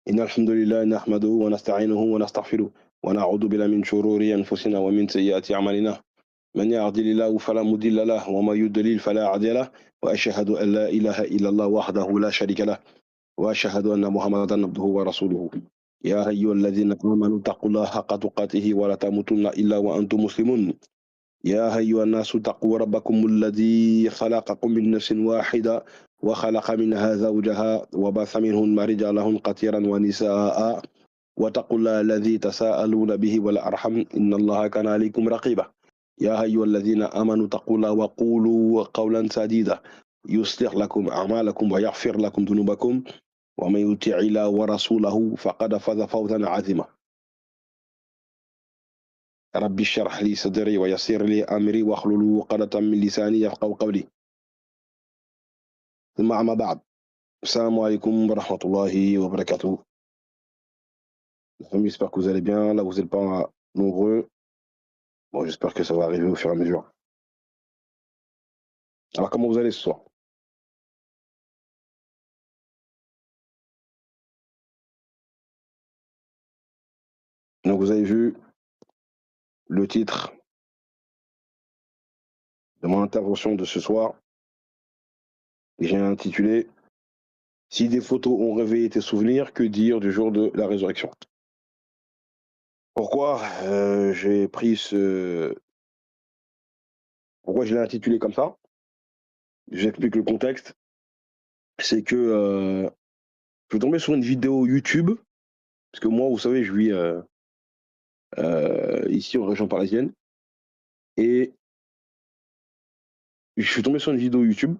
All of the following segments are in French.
إن الحمد لله نحمده ونستعينه ونستغفره ونعوذ بالله من شرور أنفسنا ومن سيئات أعمالنا من يهده الله فلا مضل له ومن يضلل فلا هادي له وأشهد أن لا إله إلا الله وحده لا شريك له وأشهد أن محمدا عبده ورسوله يا أيها الذين آمنوا اتقوا الله حق تقاته ولا تموتن إلا وأنتم مسلمون يا أيها الناس اتقوا ربكم الذي خلقكم من نفس واحدة وخلق منها زوجها وبث منهما رجالا كثيرا ونساء واتقوا الله الذي تساءلون به والأرحم إن الله كان عليكم رقيبا يا أيها الذين آمنوا اتقوا الله وقولوا قولا سديدا يصلح لكم أعمالكم ويغفر لكم ذنوبكم ومن يطع الله ورسوله فقد فاز فوزا عظيما ربي اشرح لي صدري ويسر لي أمري واحلل عقدة من لساني يفقهوا قولي ثم أما بعد السلام عليكم ورحمة الله وبركاته. La famille, j'espère que vous allez bien. Là, vous n'êtes pas nombreux. Bon, j'espère que ça va arriver au fur et à mesure. Alors, comment vous allez ce soir? Donc, vous avez vu le titre de mon intervention de ce soir. J'ai intitulé Si des photos ont réveillé tes souvenirs, que dire du jour de la résurrection? Pourquoi j'ai pris ce. Pourquoi je l'ai intitulé comme ça? J'explique le contexte. C'est que je suis tombé sur une vidéo YouTube, parce que moi, vous savez, je vis ici en région parisienne, et je suis tombé sur une vidéo YouTube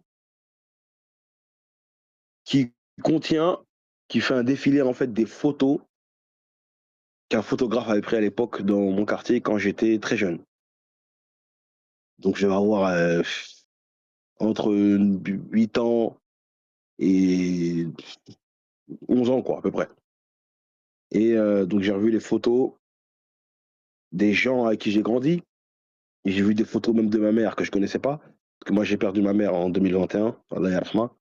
qui contient, qui fait un défilé en fait des photos qu'un photographe avait pris à l'époque dans mon quartier quand j'étais très jeune. Donc je vais avoir entre 8 ans et 11 ans quoi à peu près. Et donc j'ai revu les photos des gens avec qui j'ai grandi. Et j'ai vu des photos même de ma mère que je connaissais pas. Parce que moi j'ai perdu ma mère en 2021, Allah yarhamha.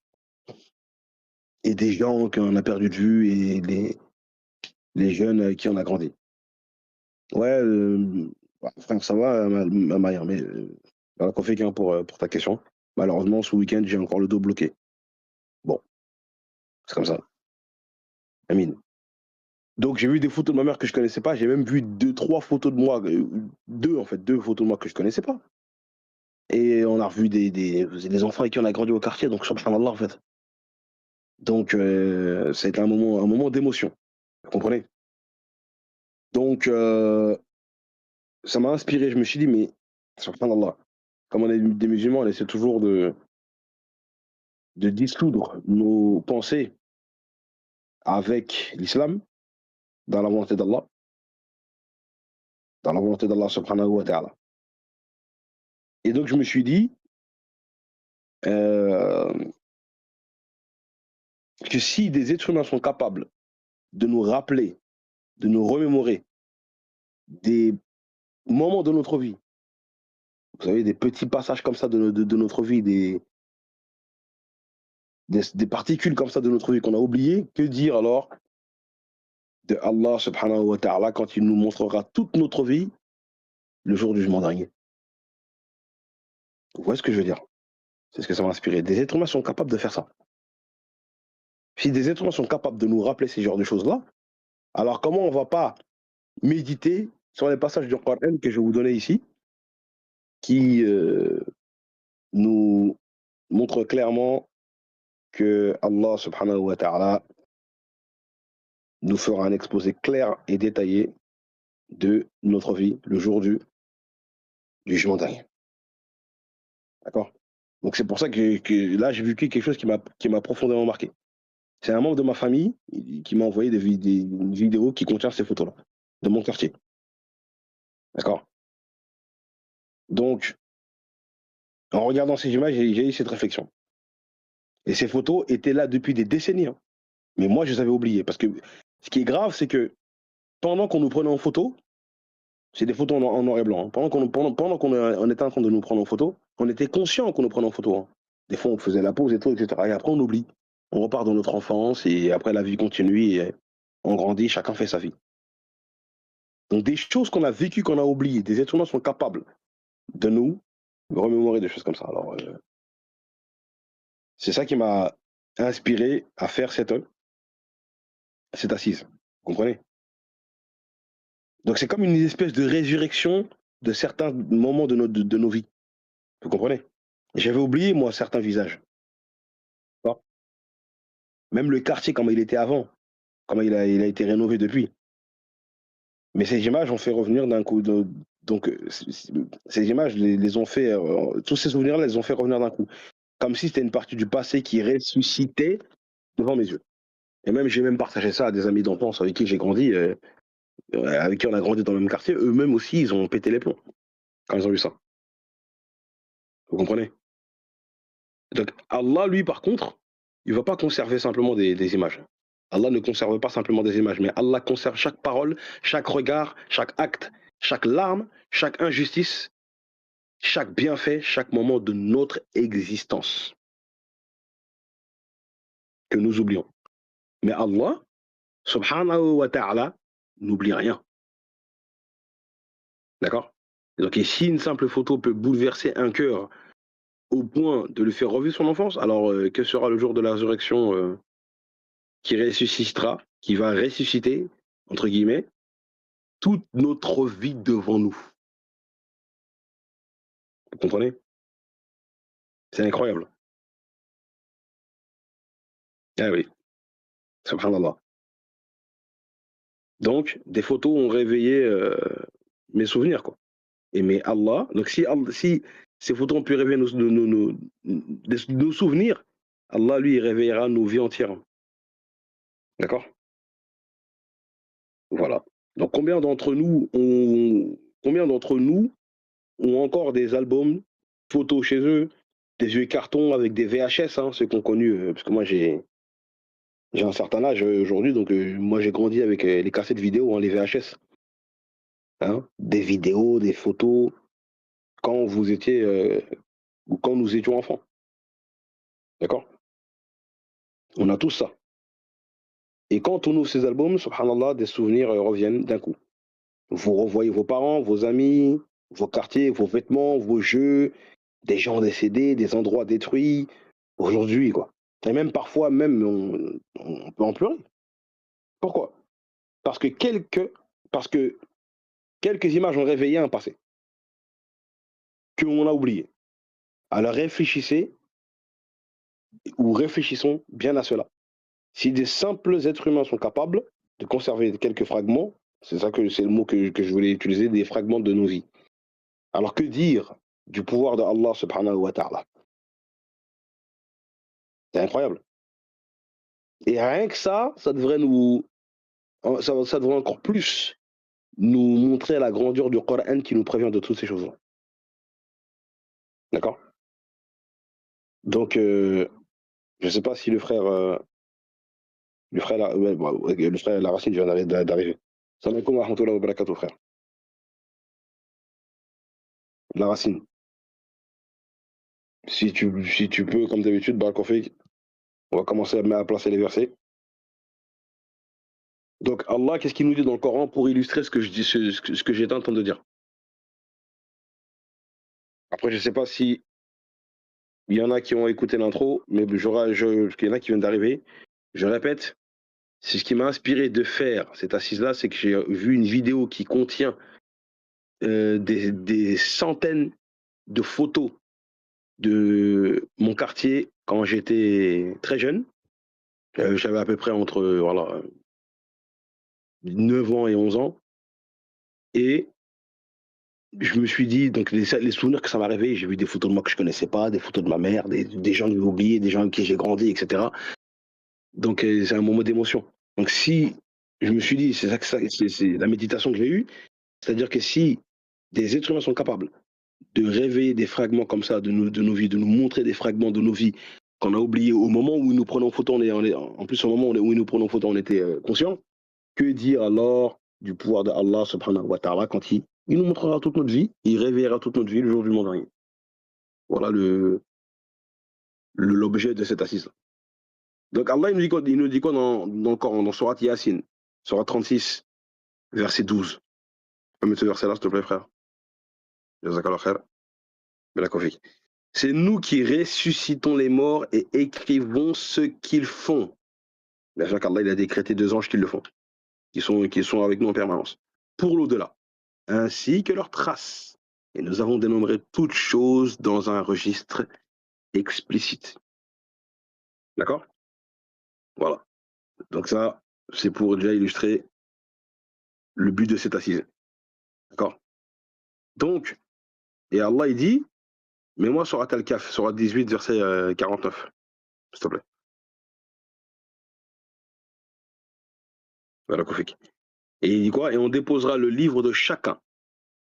Et des gens qu'on a perdu de vue et les jeunes avec qui on a grandi. Ouais, bah, frère, ça va, Maïr, mais voilà, qu'on fait qu'un pour ta question. Malheureusement, ce week-end, j'ai encore le dos bloqué. Bon, c'est comme ça. Amine. Donc, j'ai vu des photos de ma mère que je connaissais pas. J'ai même vu deux, trois photos de moi, deux en fait, deux photos de moi que je connaissais pas. Et on a revu des enfants avec qui on a grandi au quartier, donc subhanallah en fait. Donc, ça a été un moment d'émotion. Vous comprenez? Donc, ça m'a inspiré. Je me suis dit, mais subhanallah, comme on est des musulmans, on essaie toujours de dissoudre nos pensées avec l'islam, dans la volonté d'Allah, subhanahu wa ta'ala. Et donc je me suis dit euh, que si des êtres humains sont capables de nous rappeler, de nous remémorer des moments de notre vie, vous savez, des petits passages comme ça de notre vie, des particules comme ça de notre vie qu'on a oubliées, que dire alors de Allah subhanahu wa ta'ala quand il nous montrera toute notre vie le jour du jugement dernier? Vous voyez ce que je veux dire? C'est ce que ça m'a inspiré. Des êtres humains sont capables de faire ça. Si des êtres humains sont capables de nous rappeler ces genres de choses-là, alors comment on ne va pas méditer sur les passages du Coran que je vais vous donner ici, qui nous montrent clairement que Allah subhanahu wa ta'ala nous fera un exposé clair et détaillé de notre vie le jour du jugement dernier. D'accord? Donc c'est pour ça que là j'ai vu quelque chose qui m'a profondément marqué. C'est un membre de ma famille qui m'a envoyé une vidéo qui contient ces photos-là, de mon quartier. D'accord? Donc, en regardant ces images, j'ai eu cette réflexion. Et ces photos étaient là depuis des décennies, hein. Mais moi, je les avais oubliées. Parce que ce qui est grave, c'est que pendant qu'on nous prenait en photo, c'est des photos en noir et blanc, hein. Pendant qu'on était en train de nous prendre en photo, on était conscient qu'on nous prenait en photo, hein. Des fois, on faisait la pause et tout, etc. Et après, on oublie. On repart dans notre enfance et après, la vie continue. on grandit, chacun fait sa vie. Donc des choses qu'on a vécues, qu'on a oubliées, des êtres humains sont capables de nous remémorer des choses comme ça. Alors, c'est ça qui m'a inspiré à faire cette assise. Vous comprenez? Donc c'est comme une espèce de résurrection de certains moments de nos vies. Vous comprenez? J'avais oublié, moi, certains visages. Bon. Même le quartier, comment il était avant, comment il a été rénové depuis. Mais ces images ont fait revenir d'un coup. Donc, ces images les ont fait. Tous ces souvenirs-là, les ont fait revenir d'un coup. Comme si c'était une partie du passé qui ressuscitait devant mes yeux. Et même, j'ai même partagé ça à des amis d'enfance avec qui j'ai grandi, avec qui on a grandi dans le même quartier. Eux-mêmes aussi, ils ont pété les plombs quand ils ont vu ça. Vous comprenez? Donc, Allah, lui, par contre, il ne va pas conserver simplement des images. Allah ne conserve pas simplement des images, mais Allah conserve chaque parole, chaque regard, chaque acte, chaque larme, chaque injustice, chaque bienfait, chaque moment de notre existence que nous oublions. Mais Allah, subhanahu wa ta'ala, n'oublie rien. D'accord? Donc, et si une simple photo peut bouleverser un cœur au point de lui faire revivre son enfance, alors que sera le jour de la résurrection qui ressuscitera, qui va ressusciter, entre guillemets, toute notre vie devant nous. Vous comprenez? C'est incroyable. Ah oui, subhanallah. Donc, des photos ont réveillé mes souvenirs, quoi. Et mais Allah, donc si ces photos ont pu réveiller nos souvenirs, Allah, lui, il réveillera nos vies entières. D'accord? Voilà. Donc, combien d'entre nous ont encore des albums, photos chez eux, des vieux cartons avec des VHS, hein, ceux qui ont connu, parce que moi j'ai un certain âge aujourd'hui, donc moi j'ai grandi avec les cassettes vidéo, hein, les VHS, hein, des vidéos, des photos, quand vous étiez ou quand nous étions enfants. D'accord? On a tout ça. Et quand on ouvre ces albums, subhanallah, des souvenirs reviennent d'un coup. Vous revoyez vos parents, vos amis, vos quartiers, vos vêtements, vos jeux, des gens décédés, des endroits détruits, aujourd'hui, quoi. Et même parfois, même, on peut en pleurer. Pourquoi? Parce que parce que quelques images ont réveillé un passé qu'on a oublié. Alors réfléchissez ou réfléchissons bien à cela. Si des simples êtres humains sont capables de conserver quelques fragments, c'est le mot que je voulais utiliser, des fragments de nos vies. Alors que dire du pouvoir de Allah subhanahu wa ta'ala? C'est incroyable. Et rien que ça devrait ça devrait encore plus nous montrer la grandeur du Coran qui nous prévient de toutes ces choses-là. D'accord? Donc, je ne sais pas si ouais, bon, ouais, le frère La Racine vient d'arriver. Salam alaikum wa rahmatullahi wa barakatuh, frère. La Racine. Si tu peux, comme d'habitude, Barakofik, on va commencer à placer les versets. Donc, Allah, qu'est-ce qu'il nous dit dans le Coran pour illustrer ce que je dis, ce que j'étais en train de dire? Après, je ne sais pas si il y en a qui ont écouté l'intro, mais parce qu'il y en a qui viennent d'arriver. Je répète, c'est ce qui m'a inspiré de faire cette assise-là, c'est que j'ai vu une vidéo qui contient des centaines de photos de mon quartier quand j'étais très jeune. J'avais à peu près entre voilà, 9 ans et 11 ans. Et je me suis dit, donc les souvenirs que ça m'a réveillé, j'ai vu des photos de moi que je connaissais pas, des photos de ma mère, des gens que j'ai oubliés, des gens avec qui j'ai grandi, etc. Donc c'est un moment d'émotion. Donc si, je me suis dit, c'est la méditation que j'ai eue, c'est-à-dire que si des êtres humains sont capables de réveiller des fragments comme ça de nos vies, de nous montrer des fragments de nos vies qu'on a oubliés au moment où nous prenons photo, en plus au moment où nous prenons photo, on était conscients. Que dire alors du pouvoir de Allah subhanahu wa ta'ala quand il nous montrera toute notre vie, il réveillera toute notre vie le jour du monde dernier. Voilà l'objet de cette assise. Donc Allah il nous dit quoi dans le Coran, dans Surat Yasin? Sourate 36, verset 12. Tu peux mettre ce verset-là, s'il te plaît, frère? Jazakallah khair. Barakallahu. C'est nous qui ressuscitons les morts et écrivons ce qu'ils font. Bien sûr qu'Allah il a décrété 2 anges qui le font, qui sont avec nous en permanence, pour l'au-delà, ainsi que leurs traces. Et nous avons dénombré toutes choses dans un registre explicite. D'accord? Voilà. Donc ça, c'est pour déjà illustrer le but de cette assise. D'accord? Donc, et Allah il dit, mais moi sur Al-Kahf, sur 18, verset 49, s'il te plaît. Voilà, Koufik. Et il dit quoi? Et on déposera le livre de chacun.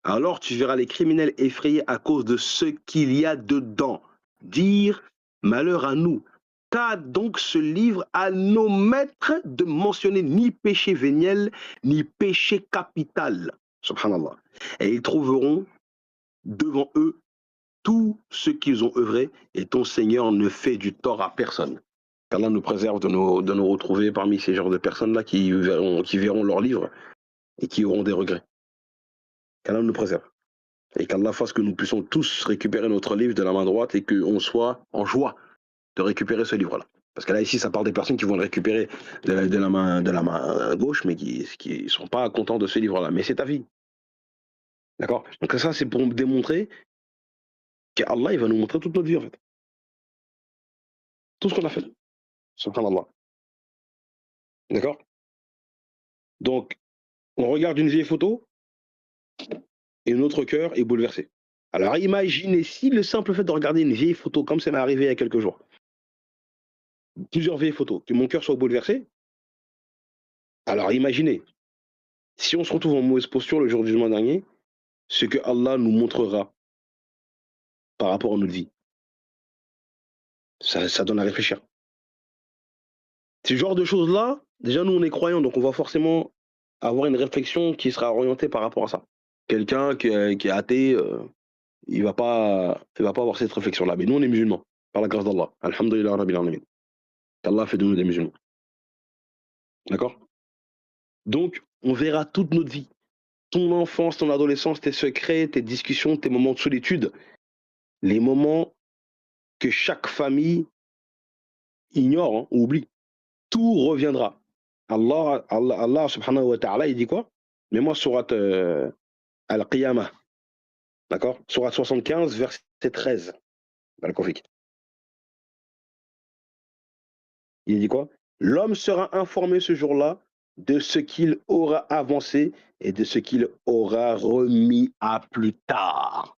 Alors tu verras les criminels effrayés à cause de ce qu'il y a dedans. Dire malheur à nous. T'as donc ce livre à nos maîtres de mentionner ni péché véniel, ni péché capital. Subhanallah. Et ils trouveront devant eux tout ce qu'ils ont œuvré, et ton Seigneur ne fait du tort à personne. Qu'Allah nous préserve de nous retrouver parmi ces genres de personnes-là qui verront leur livre et qui auront des regrets. Qu'Allah nous préserve. Et qu'Allah fasse que nous puissions tous récupérer notre livre de la main droite et qu'on soit en joie de récupérer ce livre-là. Parce que là, ici, ça parle des personnes qui vont le récupérer de la main gauche, mais qui ne sont pas contents de ce livre-là. Mais c'est ta vie. D'accord? Donc ça, c'est pour démontrer qu'Allah, il va nous montrer toute notre vie, en fait. Tout ce qu'on a fait. Subhanallah. D'accord? Donc, on regarde une vieille photo et notre cœur est bouleversé. Alors, imaginez si le simple fait de regarder une vieille photo, comme ça m'est arrivé il y a quelques jours, plusieurs vieilles photos, que mon cœur soit bouleversé. Alors, imaginez, si on se retrouve en mauvaise posture le jour du jugement dernier, ce que Allah nous montrera par rapport à notre vie. Ça donne à réfléchir. Ce genre de choses-là, déjà nous on est croyants, donc on va forcément avoir une réflexion qui sera orientée par rapport à ça. Quelqu'un qui est athée, il va pas avoir cette réflexion-là. Mais nous on est musulmans, par la grâce d'Allah. Alhamdulillah Rabbil Alamin. Qu'Allah fait de nous des musulmans. D'accord? Donc, on verra toute notre vie. Ton enfance, ton adolescence, tes secrets, tes discussions, tes moments de solitude, les moments que chaque famille ignore, hein, ou oublie. Tout reviendra. Allah subhanahu wa ta'ala, il dit quoi? Mais moi, surat Al-Qiyamah, d'accord? Surat 75, verset 13. Il dit quoi? L'homme sera informé ce jour-là de ce qu'il aura avancé et de ce qu'il aura remis à plus tard.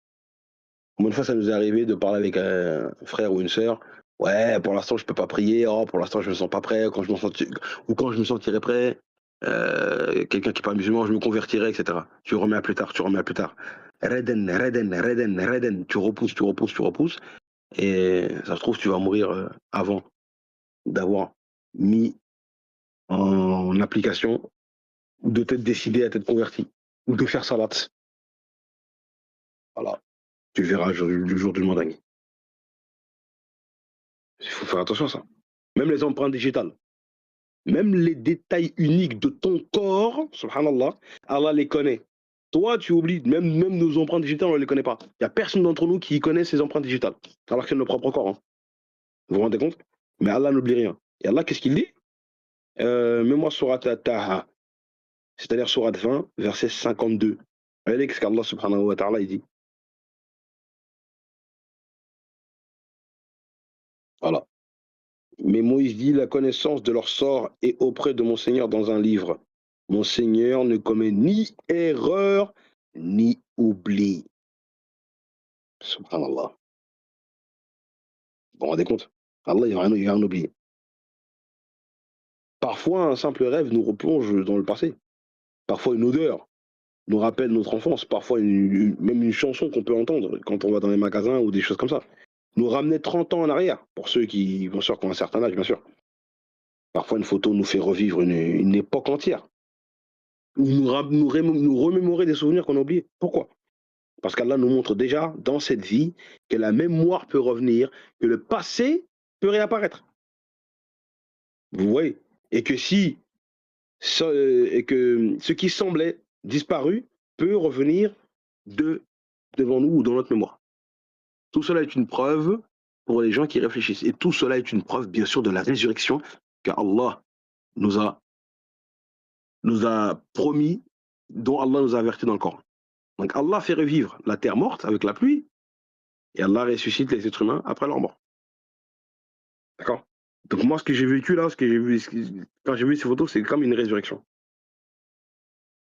Une fois, ça nous est arrivé de parler avec un frère ou une sœur. Ouais, pour l'instant, je peux pas prier. Oh, pour l'instant, je me sens pas prêt. Quand je me sentirai prêt, quelqu'un qui parle musulman, je me convertirai, etc. Tu remets à plus tard, tu remets à plus tard. Reden, reden, reden, reden. Tu repousses, tu repousses, tu repousses. Et ça se trouve, tu vas mourir avant d'avoir mis en application ou de t'être décidé à t'être converti ou de faire salat. Voilà. Tu verras le jour du mandagne. Il faut faire attention à ça. Même les empreintes digitales, même les détails uniques de ton corps, subhanallah, Allah les connaît. Toi, tu oublies, même nos empreintes digitales, on ne les connaît pas. Il n'y a personne d'entre nous qui connaît ses empreintes digitales, alors que c'est notre propre corps. Hein. Vous vous rendez compte? Mais Allah n'oublie rien. Et Allah, qu'est-ce qu'il dit? Mets-moi surat Taha, c'est-à-dire surat 20, verset 52. Regardez ce qu'Allah subhanahu wa ta'ala il dit. Voilà. Mais Moïse dit, la connaissance de leur sort est auprès de mon Seigneur dans un livre. Mon Seigneur ne commet ni erreur, ni oubli. Subhanallah. Vous vous rendez compte? Allah, il va rien oublier. Parfois, un simple rêve nous replonge dans le passé. Parfois, une odeur nous rappelle notre enfance. Parfois, même une chanson qu'on peut entendre quand on va dans les magasins ou des choses comme ça. Nous ramener 30 ans en arrière, pour ceux qui, bien sûr, qui ont un certain âge, bien sûr. Parfois, une photo nous fait revivre une époque entière. Ou nous remémorer des souvenirs qu'on a oubliés. Pourquoi? Parce qu'Allah nous montre déjà dans cette vie que la mémoire peut revenir, que le passé peut réapparaître. Vous voyez? Et que si et que ce qui semblait disparu peut revenir de devant nous ou dans notre mémoire. Tout cela est une preuve pour les gens qui réfléchissent. Et tout cela est une preuve, bien sûr, de la résurrection qu'Allah nous a, nous a promis, dont Allah nous a avertis dans le Coran. Donc Allah fait revivre la terre morte avec la pluie, et Allah ressuscite les êtres humains après leur mort. D'accord. Donc moi, ce que j'ai vécu là, quand j'ai vu ces photos, c'est comme une résurrection.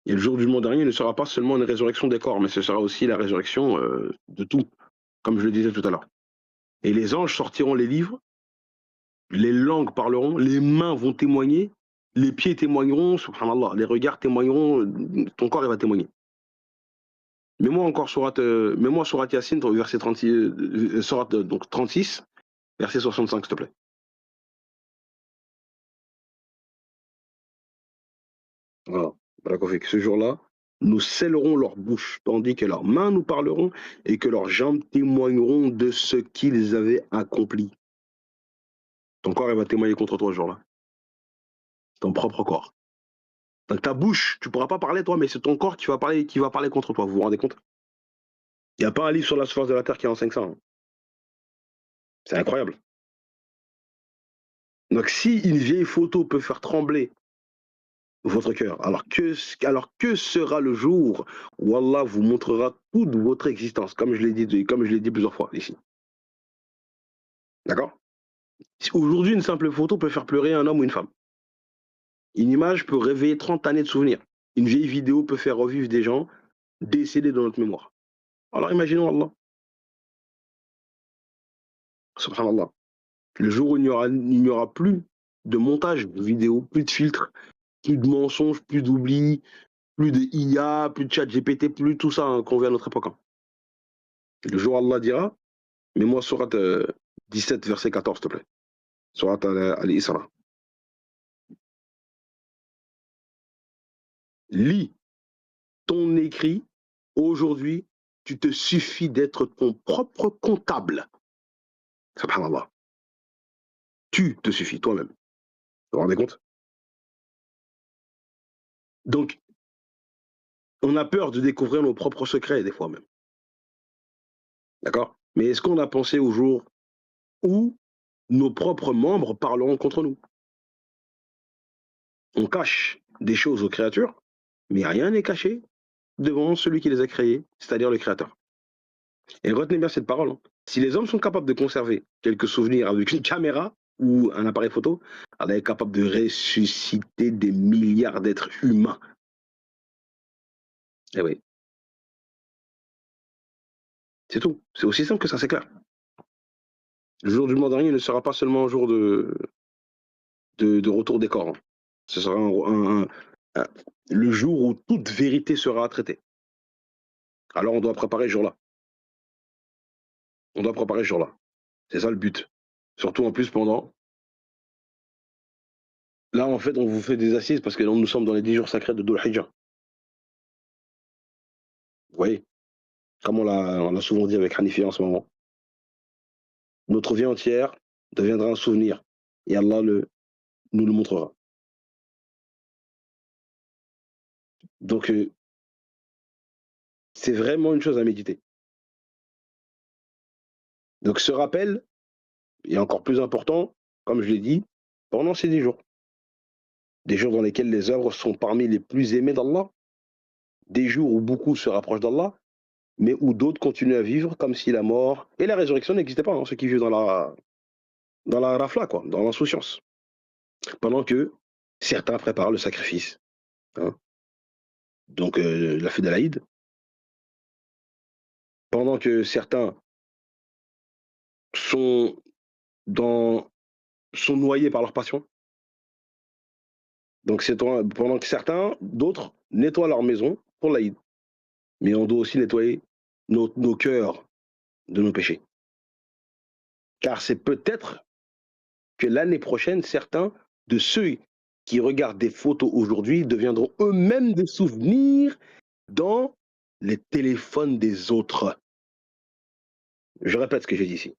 Et le jour du jugement dernier ne sera pas seulement une résurrection des corps, mais ce sera aussi la résurrection de tout, comme je le disais tout à l'heure. Et les anges sortiront les livres, les langues parleront, les mains vont témoigner, les pieds témoigneront, subhanallah, les regards témoigneront, ton corps il va témoigner. Mets-moi surat Yassine, verset 36, donc 36, verset 65, s'il te plaît. Voilà. Barakoufik. Ce jour-là, nous scellerons leur bouche, tandis que leurs mains nous parleront et que leurs jambes témoigneront de ce qu'ils avaient accompli. Ton corps, il va témoigner contre toi ce jour-là. Ton propre corps. Donc ta bouche, tu ne pourras pas parler toi, mais c'est ton corps qui va parler contre toi. Vous vous rendez compte? Il n'y a pas un livre sur la surface de la Terre qui enseigne ça, hein. C'est incroyable. Donc si une vieille photo peut faire trembler votre cœur, alors que sera le jour où Allah vous montrera toute votre existence, comme je l'ai dit plusieurs fois ici. D'accord? Aujourd'hui, une simple photo peut faire pleurer un homme ou une femme. Une image peut réveiller 30 années de souvenirs. Une vieille vidéo peut faire revivre des gens décédés dans notre mémoire. Alors imaginons Allah. Subhanallah. Le jour où il n'y aura plus de montage vidéo, plus de filtres, plus de mensonges, plus d'oubli, plus de IA, plus de chat GPT, plus tout ça, hein, qu'on vit à notre époque, hein. Le jour où Allah dira, mets-moi surat 17, verset 14, s'il te plaît. Surat Al-Isra. Lis ton écrit aujourd'hui, tu te suffis d'être ton propre comptable. Subhanallah. Tu te suffis toi-même. Vous vous rendez compte? Donc, on a peur de découvrir nos propres secrets, des fois même. D'accord? Mais est-ce qu'on a pensé au jour où nos propres membres parleront contre nous? On cache des choses aux créatures, mais rien n'est caché devant celui qui les a créés, c'est-à-dire le Créateur. Et retenez bien cette parole, hein. Si les hommes sont capables de conserver quelques souvenirs avec une caméra ou un appareil photo, Allah est capable de ressusciter des milliards d'êtres humains. Eh oui, c'est tout. C'est aussi simple que ça, c'est clair. Le jour du mois dernier ne sera pas seulement un jour de retour des corps, hein. Ce sera un- le jour où toute vérité sera traitée. Alors on doit préparer ce jour-là. On doit préparer ce jour-là. C'est ça le but. Surtout en plus pendant. Là, en fait, on vous fait des assises parce que nous sommes dans les 10 jours sacrés de Dhul Hijjah. Vous voyez, comme on l'a souvent dit avec Hanifi en ce moment, notre vie entière deviendra un souvenir. Et Allah nous le montrera. Donc, c'est vraiment une chose à méditer. Donc, ce rappel est encore plus important, comme je l'ai dit, pendant ces 10 jours. Des jours dans lesquels les œuvres sont parmi les plus aimées d'Allah, des jours où beaucoup se rapprochent d'Allah, mais où d'autres continuent à vivre comme si la mort et la résurrection n'existaient pas, hein, ceux qui vivent dans la rafla, quoi, dans l'insouciance. Pendant que certains préparent le sacrifice, hein, donc la fête de l'Aïd, pendant que certains sont, dans, sont noyés par leur passion, donc pendant que certains, d'autres, nettoient leur maison pour l'Aïd. Mais on doit aussi nettoyer nos cœurs de nos péchés. Car c'est peut-être que l'année prochaine, certains de ceux qui regardent des photos aujourd'hui deviendront eux-mêmes des souvenirs dans les téléphones des autres. Je répète ce que j'ai dit ici.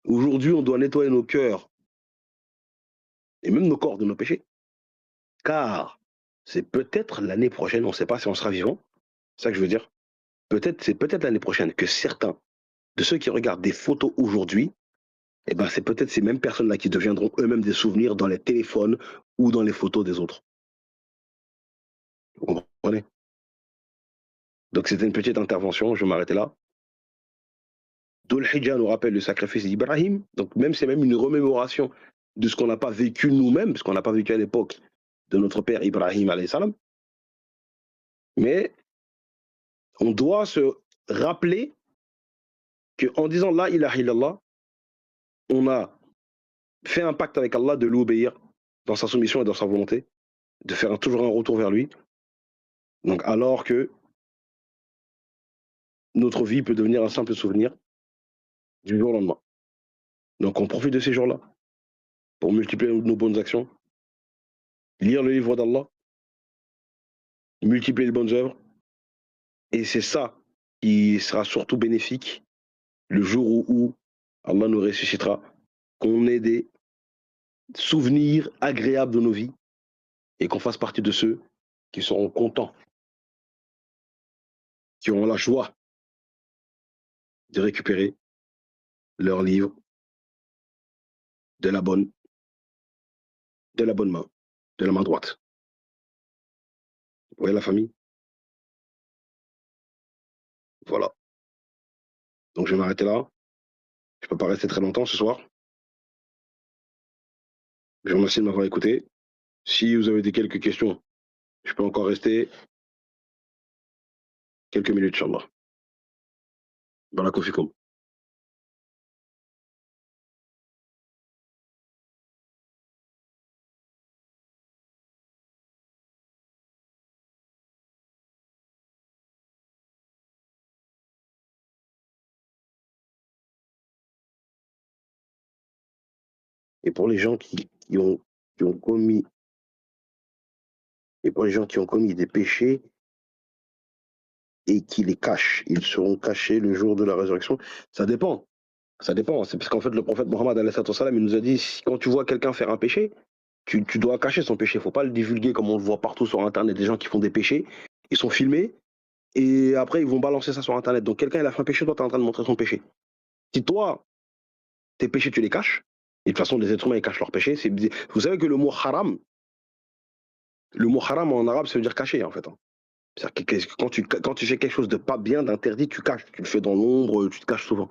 Aujourd'hui, on doit nettoyer nos cœurs et même nos corps de nos péchés. car c'est peut-être l'année prochaine, on ne sait pas si on sera vivant, c'est ça que je veux dire. C'est peut-être l'année prochaine que certains de ceux qui regardent des photos aujourd'hui, eh ben, c'est peut-être ces mêmes personnes-là qui deviendront eux-mêmes des souvenirs dans les téléphones ou dans les photos des autres. Vous comprenez? Donc c'était une petite intervention, je vais m'arrêter là. Dhul Hijjah nous rappelle le sacrifice d'Ibrahim, donc même c'est même une remémoration de ce qu'on n'a pas vécu nous-mêmes, parce qu'on n'a pas vécu à l'époque de notre père Ibrahim alayhi salam, mais on doit se rappeler qu'en disant la ilaha illallah, on a fait un pacte avec Allah de l'obéir dans sa soumission et dans sa volonté, de faire toujours un retour vers lui. Donc alors que notre vie peut devenir un simple souvenir du jour au lendemain. Donc on profite de ces jours-là pour multiplier nos bonnes actions, lire le livre d'Allah, multiplier les bonnes œuvres, et c'est ça qui sera surtout bénéfique le jour où Allah nous ressuscitera, qu'on ait des souvenirs agréables de nos vies et qu'on fasse partie de ceux qui seront contents, qui auront la joie de récupérer leur livre de la bonne, de la bonne main, de la main droite. Vous voyez la famille? Voilà. Donc je vais m'arrêter là. Je ne peux pas rester très longtemps ce soir. Je vous remercie de m'avoir écouté. Si vous avez quelques questions, je peux encore rester quelques minutes, Inch'Allah. Barakallahu fikum. Et pour les gens qui ont commis, et pour les gens qui ont commis des péchés et qui les cachent, ils seront cachés le jour de la résurrection. Ça dépend. Ça dépend. C'est parce qu'en fait, le prophète Mohammed, alayhi salam, il nous a dit, quand tu vois quelqu'un faire un péché, tu dois cacher son péché. Il ne faut pas le divulguer comme on le voit partout sur Internet. Des gens qui font des péchés, ils sont filmés et après, ils vont balancer ça sur Internet. Donc, quelqu'un, il a fait un péché, toi, tu es en train de montrer son péché. Si toi, tes péchés, tu les caches, et de toute façon, les êtres humains, ils cachent leurs péchés. Vous savez que le mot haram en arabe, ça veut dire cacher, en fait. Hein. C'est-à-dire que quand tu fais quelque chose de pas bien, d'interdit, tu caches. Tu le fais dans l'ombre, tu te caches souvent.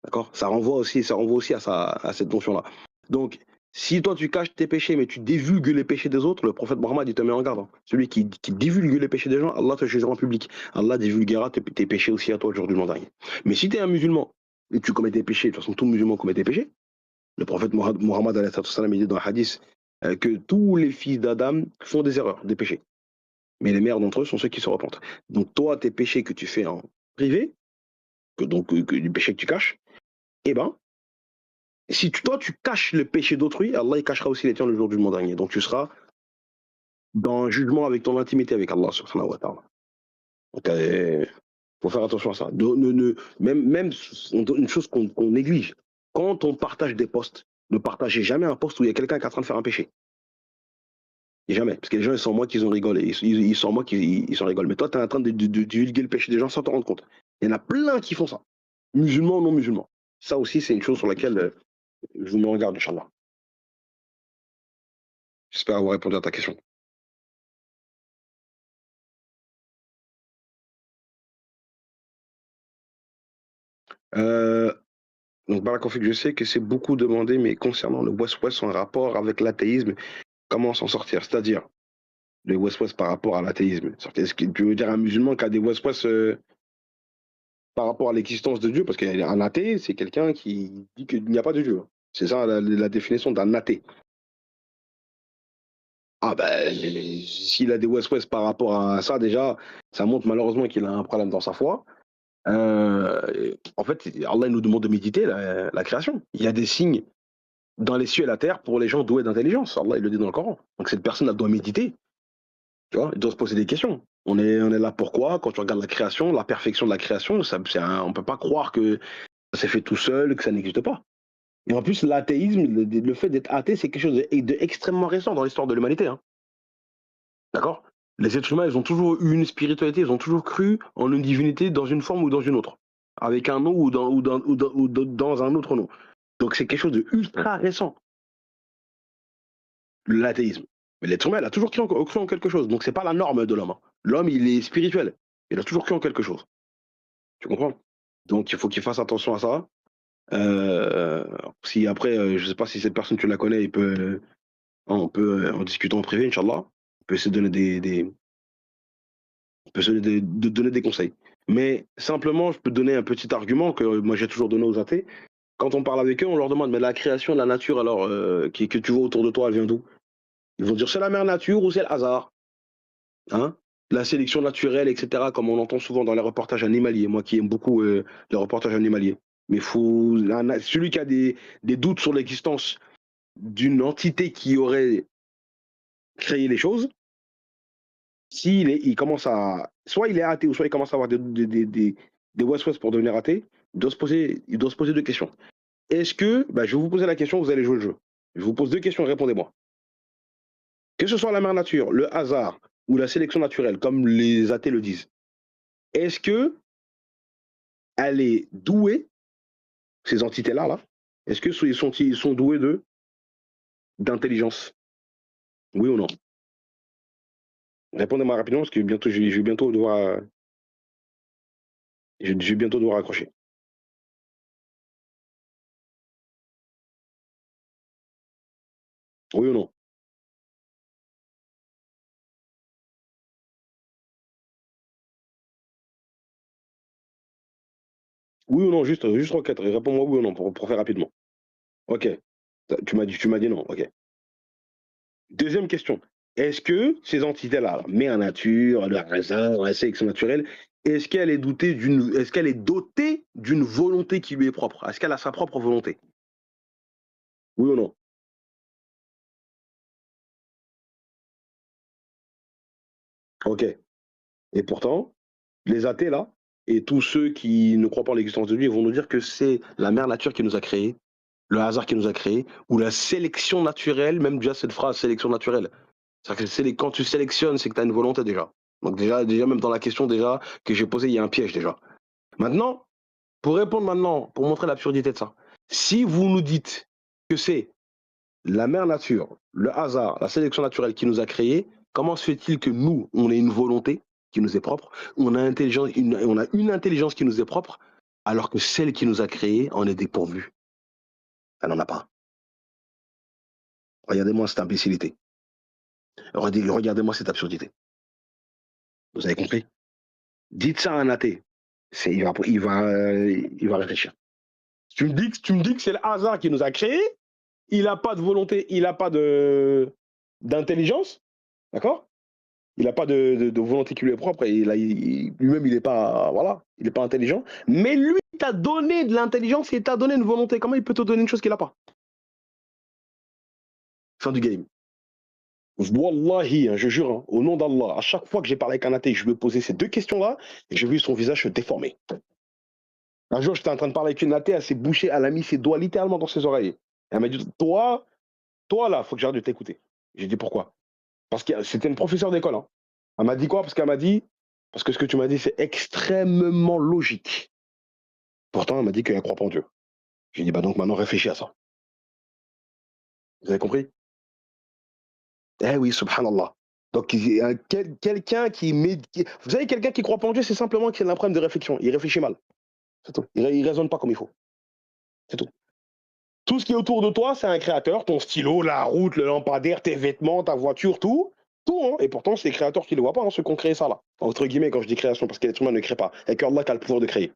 D'accord? Ça renvoie aussi à cette notion-là. Donc, si toi tu caches tes péchés, mais tu divulgues les péchés des autres, le prophète Mohammed, il te met en garde. Hein. Celui qui divulgue les péchés des gens, Allah te jugera en public. Allah divulguera tes péchés aussi à toi le jour du dernier. Mais si tu es un musulman et tu commets des péchés, de toute façon, tout musulman commet des péchés, le prophète Mohammed, il dit dans le hadith que tous les fils d'Adam font des erreurs, des péchés. Mais les meilleurs d'entre eux sont ceux qui se repentent. Donc, toi, tes péchés que tu fais en privé, les péchés que tu caches, eh ben, si toi tu caches le péché d'autrui, Allah il cachera aussi les tiens le jour du monde dernier. Donc tu seras dans un jugement avec ton intimité avec Allah subhanahu wa ta'ala. Donc faut faire attention à ça. Même une chose qu'on néglige, quand on partage des posts, ne partagez jamais un post où il y a quelqu'un qui est en train de faire un péché. Et jamais. Parce que les gens ils sont moi qu'ils en rigolent. Ils sont moi qu'ils en rigolent. Mais toi tu es en train de divulguer le péché des gens sans te rendre compte. Il y en a plein qui font ça. Musulmans ou non musulmans. Ça aussi c'est une chose sur laquelle je vous mets en garde, Inch'Allah. J'espère avoir répondu à ta question. Euh, donc, Barakoufik, je sais que c'est beaucoup demandé, mais concernant le West-West, son rapport avec l'athéisme, comment s'en sortir? C'est-à-dire, le West-West par rapport à l'athéisme. Est-ce que tu veux dire un musulman qui a des West-West par rapport à l'existence de Dieu? Parce qu'un athée, c'est quelqu'un qui dit qu'il n'y a pas de Dieu. C'est ça la définition d'un athée. Ah ben, s'il a des West-West par rapport à ça, déjà, ça montre malheureusement qu'il a un problème dans sa foi. En fait, Allah nous demande de méditer la création. Il y a des signes dans les cieux et la terre pour les gens doués d'intelligence. Allah il le dit dans le Coran. Donc cette personne elle doit méditer, tu vois, elle doit se poser des questions. On est là pourquoi? Quand tu regardes la création, la perfection de la création, on ne peut pas croire que ça s'est fait tout seul, que ça n'existe pas. Et en plus, l'athéisme, le fait d'être athée, c'est quelque chose d'extrêmement récent dans l'histoire de l'humanité. Hein. D'accord? Les êtres humains, ils ont toujours eu une spiritualité, ils ont toujours cru en une divinité dans une forme ou dans une autre, avec un nom ou dans un autre nom. Donc c'est quelque chose de ultra récent, l'athéisme. Mais l'être humain, il a toujours cru en quelque chose. Donc c'est pas la norme de l'homme, hein. L'homme, il est spirituel. Il a toujours cru en quelque chose. Tu comprends? Donc il faut qu'il fasse attention à ça. Si après, je sais pas si cette personne tu la connais, on peut en discuter en privé, Inch'Allah. On peut se donner on peut se donner des conseils. Mais simplement, je peux te donner un petit argument que moi j'ai toujours donné aux athées. Quand on parle avec eux, on leur demande, mais la création, la nature, alors, que tu vois autour de toi, elle vient d'où? Ils vont dire, c'est la mère nature ou c'est le hasard, hein? La sélection naturelle, etc., comme on l'entend souvent dans les reportages animaliers, moi qui aime beaucoup les reportages animaliers. Mais celui qui a des doutes sur l'existence d'une entité qui aurait créé les choses, il commence à, soit il est athée, ou soit il commence à avoir des ouest pour devenir athée, il doit se poser deux questions. Est-ce que, bah, je vais vous poser la question, vous allez jouer le jeu. Je vous pose deux questions, répondez-moi. Que ce soit la mère nature, le hasard ou la sélection naturelle, comme les athées le disent, est-ce que elle est douée, ces entités-là, là, est-ce que ils sont doués d'intelligence? Oui ou non? Répondez-moi rapidement parce que bientôt, je vais bientôt devoir accrocher. Oui ou non? Oui ou non? Juste requête. Réponds-moi oui ou non pour faire rapidement. Ok. Tu m'as dit non. Ok. Deuxième question. Est-ce que ces entités-là, mère nature, le hasard, la sélection naturelle, est-ce qu'elle est dotée d'une volonté qui lui est propre? Est-ce qu'elle a sa propre volonté? Oui ou non? Ok. Et pourtant, les athées là, et tous ceux qui ne croient pas en l'existence de Dieu, ils vont nous dire que c'est la mère nature qui nous a créés, le hasard qui nous a créés, ou la sélection naturelle, même déjà cette phrase sélection naturelle. C'est-à-dire que quand tu sélectionnes, c'est que tu as une volonté déjà. Donc déjà, même dans la question déjà que j'ai posée, il y a un piège déjà. Maintenant, pour répondre maintenant, pour montrer l'absurdité de ça, si vous nous dites que c'est la mère nature, le hasard, la sélection naturelle qui nous a créés, comment se fait-il que nous, on ait une volonté qui nous est propre, on a une intelligence qui nous est propre, alors que celle qui nous a créés en est dépourvue? Elle n'en a pas. Regardez-moi cette imbécilité. Regardez-moi cette absurdité. Vous avez compris? Dites ça à un athée. Il va réfléchir. Tu me dis que c'est le hasard qui nous a créés, il n'a pas de volonté, il n'a pas d'intelligence, d'accord? Il n'a pas de volonté qui lui est propre et lui-même, il n'est pas, voilà, il n'est pas intelligent. Mais lui, il t'a donné de l'intelligence et il t'a donné une volonté. Comment il peut te donner une chose qu'il n'a pas? Fin du game. Wallahi, hein, je jure, hein, au nom d'Allah, à chaque fois que j'ai parlé avec un athée, je lui ai posé ces deux questions-là et j'ai vu son visage se déformer. Un jour, j'étais en train de parler avec une athée, elle s'est bouchée, elle a mis ses doigts littéralement dans ses oreilles. Elle m'a dit, toi là, faut que j'arrête de t'écouter. J'ai dit pourquoi? Parce que c'était une professeure d'école, hein. Elle m'a dit quoi? Parce qu'elle m'a dit, parce que ce que tu m'as dit, c'est extrêmement logique. Pourtant, elle m'a dit qu'elle ne croit pas en Dieu. J'ai dit, bah donc maintenant réfléchis à ça. Vous avez compris? Eh oui, subhanallah. Donc, quelqu'un vous savez, quelqu'un qui croit pas en Dieu, c'est simplement qu'il a un problème de réflexion. Il réfléchit mal. C'est tout. Il raisonne pas comme il faut. C'est tout. Tout ce qui est autour de toi, c'est un créateur. Ton stylo, la route, le lampadaire, tes vêtements, ta voiture, tout. Tout, hein. Et pourtant, c'est les créateurs qui ne le voient pas, hein, ceux qui ont créé ça là. Entre guillemets, quand je dis création, parce que l'être humain ne crée pas. Il n'y a qu'Allah qui a le pouvoir de créer.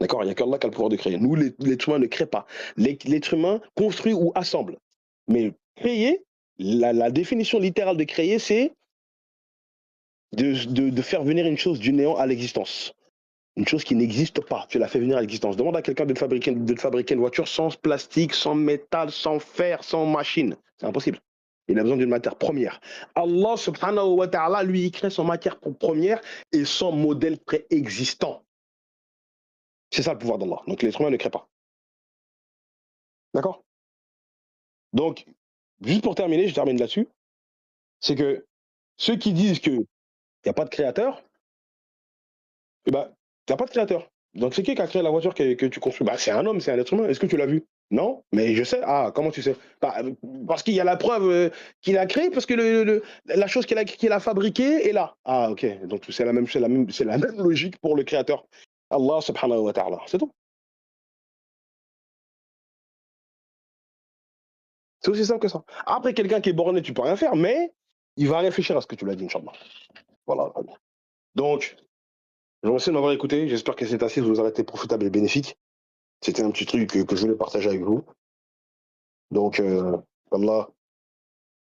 D'accord? Il n'y a qu'Allah qui a le pouvoir de créer. Nous, l'être humain ne crée pas. L'être humain construit ou assemble. Mais créer, la définition littérale de créer, c'est de faire venir une chose du néant à l'existence. Une chose qui n'existe pas, tu la fais venir à l'existence. Demande à quelqu'un de te fabriquer une voiture sans plastique, sans métal, sans fer, sans machine. C'est impossible. Il a besoin d'une matière première. Allah subhanahu wa ta'ala, lui, il crée son matière première et son modèle préexistant. C'est ça le pouvoir d'Allah. Donc l'être humain ne crée pas. D'accord? Donc, juste pour terminer, je termine là-dessus, c'est que Ceux qui disent qu'il n'y a pas de créateur, eh ben, il n'y a pas de créateur. Donc c'est qui a créé la voiture que tu construis? Bah, c'est un homme, c'est un être humain. Est-ce que tu l'as vu? Non, mais je sais. Ah, comment tu sais? Bah, parce qu'il y a la preuve qu'il a créé, parce que la chose qu'il a fabriquée est là. Ah, ok. Donc c'est la même logique pour le créateur. Allah subhanahu wa ta'ala. C'est tout. C'est aussi simple que ça. Après, quelqu'un qui est borné, tu peux rien faire, mais il va réfléchir à ce que tu lui as dit, Inch'Allah. Voilà. Donc, je vous remercie de m'avoir écouté. J'espère que cette assise vous aura été profitable et bénéfique. C'était un petit truc que je voulais partager avec vous. Donc, qu'Allah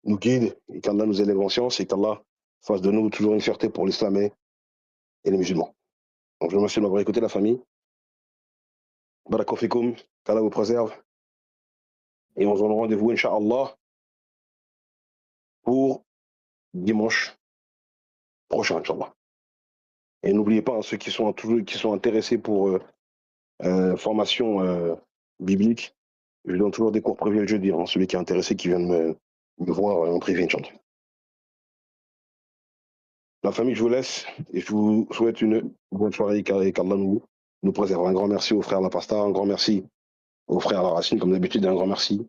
nous guide et qu'Allah nous élève en science et qu'Allah fasse de nous toujours une fierté pour l'islam et les musulmans. Donc, je vous remercie de m'avoir écouté, la famille. Barakofikoum, qu'Allah vous préserve. Et on se donne rendez-vous, Inch'Allah, pour dimanche prochain, Inch'Allah. Et n'oubliez pas, hein, ceux qui sont intéressés pour formation biblique, je donne toujours des cours privés le jeudi. Hein, celui qui est intéressé, qui vient de me voir en privé, Inch'Allah. La famille, je vous laisse et je vous souhaite une bonne soirée et qu'Allah nous préserve. Un grand merci au frère La Pasta, un grand merci au frère La Racine, comme d'habitude, et un grand merci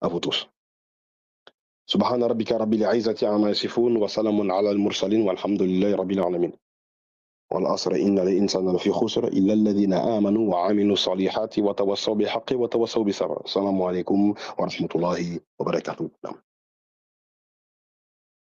à vous tous. سبحان ربك رب العزة عما يصفون وسلام على المرسلين والحمد لله رب العالمين. والعصر إن الإنسان لفي خسر إلا الذين آمنوا وعملوا الصالحات وتوصوا بالحق وتوصوا بالصبر. السلام عليكم ورحمة الله وبركاته.